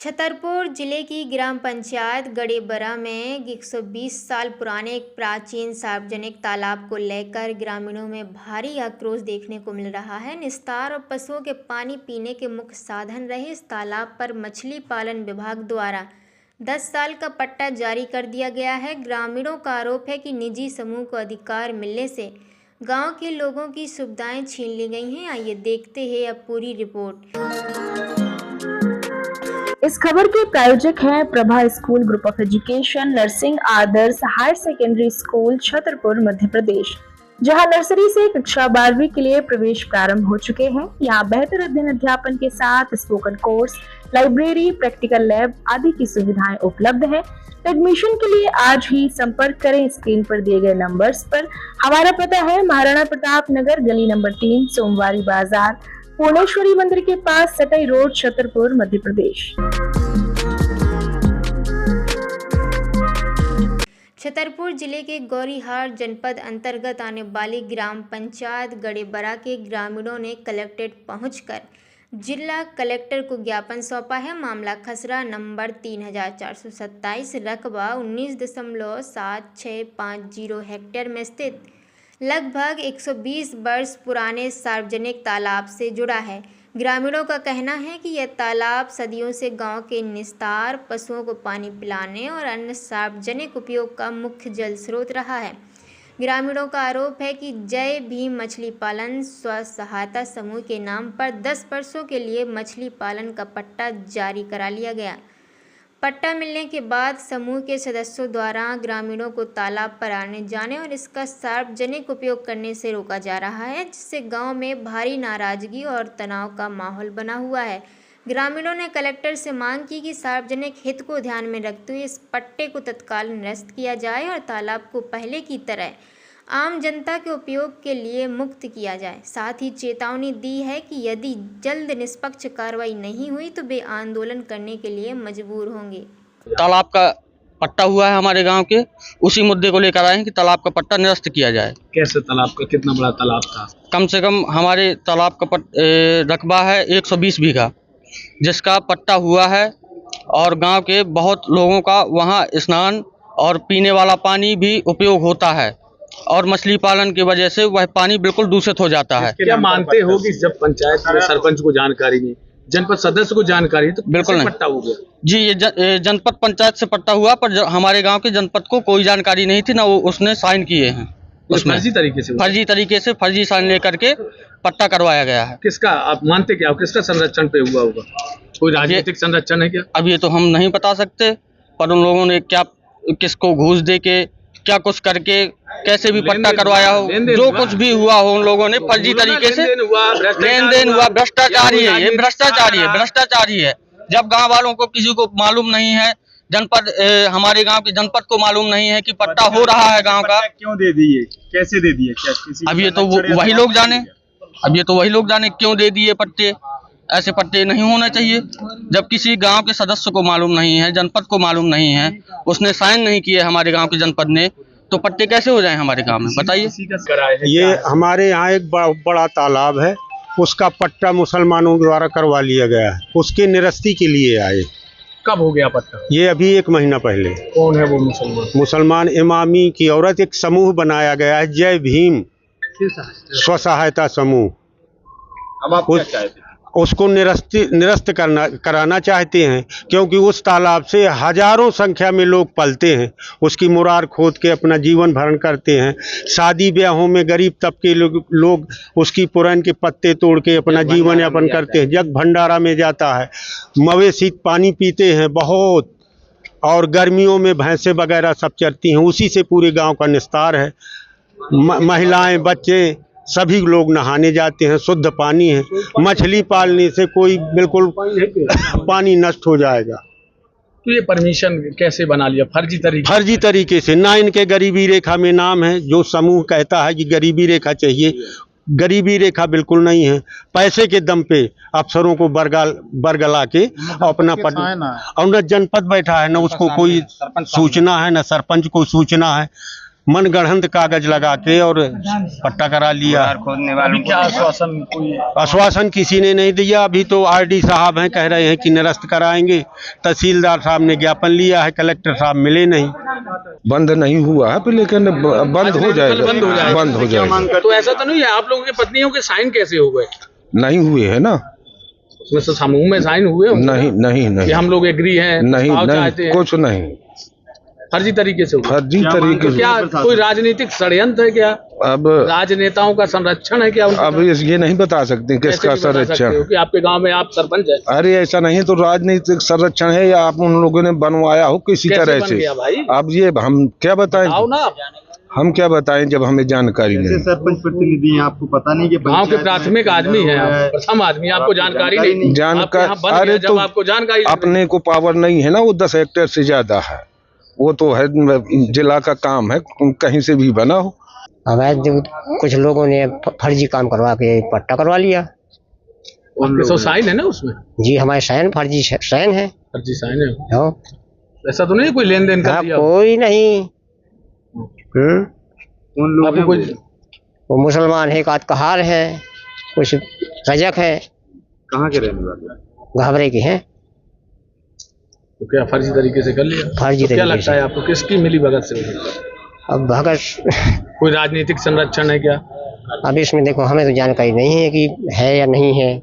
छतरपुर जिले की ग्राम पंचायत गड़ेबरा में 120 साल पुराने एक प्राचीन सार्वजनिक तालाब को लेकर ग्रामीणों में भारी आक्रोश देखने को मिल रहा है। निस्तार और पशुओं के पानी पीने के मुख्य साधन रहे इस तालाब पर मछली पालन विभाग द्वारा 10 साल का पट्टा जारी कर दिया गया है। ग्रामीणों का आरोप है कि निजी समूह को अधिकार मिलने से गाँव के लोगों की सुविधाएं छीन ली गई हैं। आइए देखते हैं अब पूरी रिपोर्ट। इस खबर के प्रायोजक हैं Prabha school group of education, nursing Adarsh higher secondary school, Chhatarpur, Madhya Pradesh, जहां नर्सरी से कक्षा 12वीं के लिए प्रवेश प्रारंभ हो चुके हैं। यहां बेहतर अध्ययन अध्यापन के साथ spoken course, library, practical lab आदि की सुविधाएं उपलब्ध है। एडमिशन के लिए आज ही संपर्क करें स्क्रीन पर दिए गए नंबर्स पर। हमारा पता है महाराणा प्रताप नगर, गली नंबर 3, सोमवारी बाजार, पूर्णेश्वरी मंदिर के पास, सटाई रोड, छतरपुर, मध्य प्रदेश। छतरपुर जिले के गौरीहाट जनपद अंतर्गत आने वाली ग्राम पंचायत गड़ेबरा के ग्रामीणों ने कलेक्ट्रेट पहुंचकर जिला कलेक्टर को ज्ञापन सौंपा है। मामला खसरा नंबर 3427, रकबा 19.7650 हेक्टेयर में स्थित लगभग 120 वर्ष पुराने सार्वजनिक तालाब से जुड़ा है। ग्रामीणों का कहना है कि यह तालाब सदियों से गांव के निस्तार, पशुओं को पानी पिलाने और अन्य सार्वजनिक उपयोग का मुख्य जल स्रोत रहा है। ग्रामीणों का आरोप है कि जय भीम मछली पालन स्व सहायता समूह के नाम पर 10 वर्षों के लिए मछली पालन का पट्टा जारी करा लिया गया। पट्टा मिलने के बाद समूह के सदस्यों द्वारा ग्रामीणों को तालाब पर आने जाने और इसका सार्वजनिक उपयोग करने से रोका जा रहा है, जिससे गांव में भारी नाराजगी और तनाव का माहौल बना हुआ है। ग्रामीणों ने कलेक्टर से मांग की कि सार्वजनिक हित को ध्यान में रखते हुए इस पट्टे को तत्काल निरस्त किया जाए और तालाब को पहले की तरह आम जनता के उपयोग के लिए मुक्त किया जाए। साथ ही चेतावनी दी है कि यदि जल्द निष्पक्ष कार्रवाई नहीं हुई तो वे आंदोलन करने के लिए मजबूर होंगे। तालाब का पट्टा हुआ है हमारे गांव के, उसी मुद्दे को लेकर आए हैं कि तालाब का पट्टा निरस्त किया जाए। कैसे तालाब का, कितना बड़ा तालाब था? कम से कम हमारे तालाब का रकबा है 120 बीघा, जिसका पट्टा हुआ है और गांव के बहुत लोगों का वहां स्नान और पीने वाला पानी भी उपयोग होता है और मछली पालन की वजह से वह पानी बिल्कुल दूषित हो जाता है। क्या मानते हो कि जब पंचायत में सरपंच को जानकारी नहीं, जनपद सदस्य को जानकारी, तो बिल्कुल नहीं पट्टा हो गया? जी, ये जनपद पंचायत से पट्टा हुआ, पर हमारे गांव के जनपद को कोई जानकारी नहीं थी, ना वो उसने साइन किए हैं। उसमें फर्जी तरीके से फर्जी साइन लेकर के पट्टा करवाया गया है। किसका आप मानते, क्या किसका संरक्षण पे हुआ होगा? कोई राजनीतिक संरक्षण है क्या? अब ये तो हम नहीं बता सकते, पर उन लोगों ने क्या किसको घूस दे के क्या कुछ करके कैसे भी पट्टा करवाया हो, जो कुछ भी हुआ हो, उन लोगों ने फर्जी तरीके से लेन देन हुआ। भ्रष्टाचारी है ये, भ्रष्टाचारी है। जब गांव वालों को किसी को मालूम नहीं है, जनपद हमारे गांव के जनपद को मालूम नहीं है कि पट्टा हो रहा है गांव का, क्यों दे दिए, कैसे दे दिए? अब ये तो वही लोग जाने क्यों दे दिए पट्टे। ऐसे पट्टे नहीं होने चाहिए। जब किसी गांव के सदस्य को मालूम नहीं है, जनपद को मालूम नहीं है, उसने साइन नहीं किए हमारे गांव के जनपद ने, तो पट्टे कैसे हो जाए हमारे गांव में, बताइए। ये हमारे यहाँ एक बड़ा तालाब है, उसका पट्टा मुसलमानों द्वारा करवा लिया गया है, उसके निरस्ती के लिए आए। कब हो गया पट्टा? ये अभी 1 महीना पहले। कौन है वो मुसलमान इमामी की औरत, एक समूह बनाया गया है, जय भीम स्व सहायता समूह। अब आप क्या चाहते हैं? उसको निरस्त कराना चाहते हैं, क्योंकि उस तालाब से हजारों संख्या में लोग पलते हैं, उसकी मुरार खोद के अपना जीवन भरण करते हैं। शादी ब्याहों में गरीब तबके लोग उसकी पुरान के पत्ते तोड़ के अपना जीवन यापन करते हैं। जग भंडारा में जाता है, मवेशी पानी पीते हैं बहुत, और गर्मियों में भैंसे वगैरह सब चरती हैं, उसी से पूरे गाँव का निस्तार है। महिलाएं, बच्चे सभी लोग नहाने जाते हैं, शुद्ध पानी है। मछली पालने से कोई बिल्कुल पानी नष्ट हो जाएगा। तो ये परमिशन कैसे बना लिया? फर्जी तरीके से। ना इनके गरीबी रेखा में नाम है, जो समूह कहता है कि गरीबी रेखा चाहिए, गरीबी रेखा बिल्कुल नहीं है। पैसे के दम पे अफसरों को बरगला के अपना और न जनपद बैठा है, न उसको कोई सूचना है, न सरपंच को सूचना है। मनगढ़ंत कागज लगा के और पट्टा करा लिया। अभी क्या आश्वासन कोई आश्वासन किसी ने नहीं दिया। अभी तो आरडी साहब हैं, कह रहे हैं कि निरस्त कराएंगे। तहसीलदार साहब ने ज्ञापन लिया है, कलेक्टर साहब मिले नहीं। बंद नहीं हुआ है लेकिन बंद हो जाएगा, बंद हो जाएगा। तो ऐसा तो नहीं है, आप लोगों की पत्नियों के साइन कैसे हो गए? नहीं हुए है ना, उसमें तो समूह में साइन हुए होंगे। नहीं नहीं नहीं, कि हम लोग एग्री हैं, नहीं चाहते हैं, कुछ नहीं, फर्जी तरीके से हुआ। फर्जी तरीके से। क्या कोई राजनीतिक षड्यंत्र है क्या? अब राजनेताओं का संरक्षण है क्या? अब ये नहीं बता सकते किसका संरक्षण। कि आपके गांव में आप सरपंच है। अरे ऐसा नहीं, तो राजनीतिक संरक्षण है या आप उन लोगों ने बनवाया हो किसी तरह से। अब ये हम क्या बताएं, हम क्या बताएं जब हमें जानकारी नहीं। सरपंच प्रतिनिधि हैं, आपको पता नहीं कि गांव के प्राथमिक आदमी है, प्रथम आदमी, आपको जानकारी नहीं। जानकारी, अरे तो आपको जानकारी अपने को पावर नहीं है ना, वो 10 हेक्टेयर से ज्यादा है, वो तो है जिला का काम है, कहीं से भी बना हो। अवैध कुछ लोगों ने फर्जी काम करवा के पट्टा करवा लिया। तो साइन है ना उसमें? जी हमारे साइन फर्जी साइन है। फर्जी साइन है। ऐसा तो नहीं कोई लेन देन कर दिया? कोई नहीं। उन लोगों को वो मुसलमान है, एक आध कहार है, कुछ रजक है। कहाँ के रहने वाले? घाबरे के हैं। तो क्या फर्जी तरीके से कर लिया? फर्जी तो क्या लगता है आपको किसकी मिली भगत से? अब भगत कोई राजनीतिक संरक्षण है क्या? अब इसमें देखो हमें तो जानकारी नहीं है कि है या नहीं है।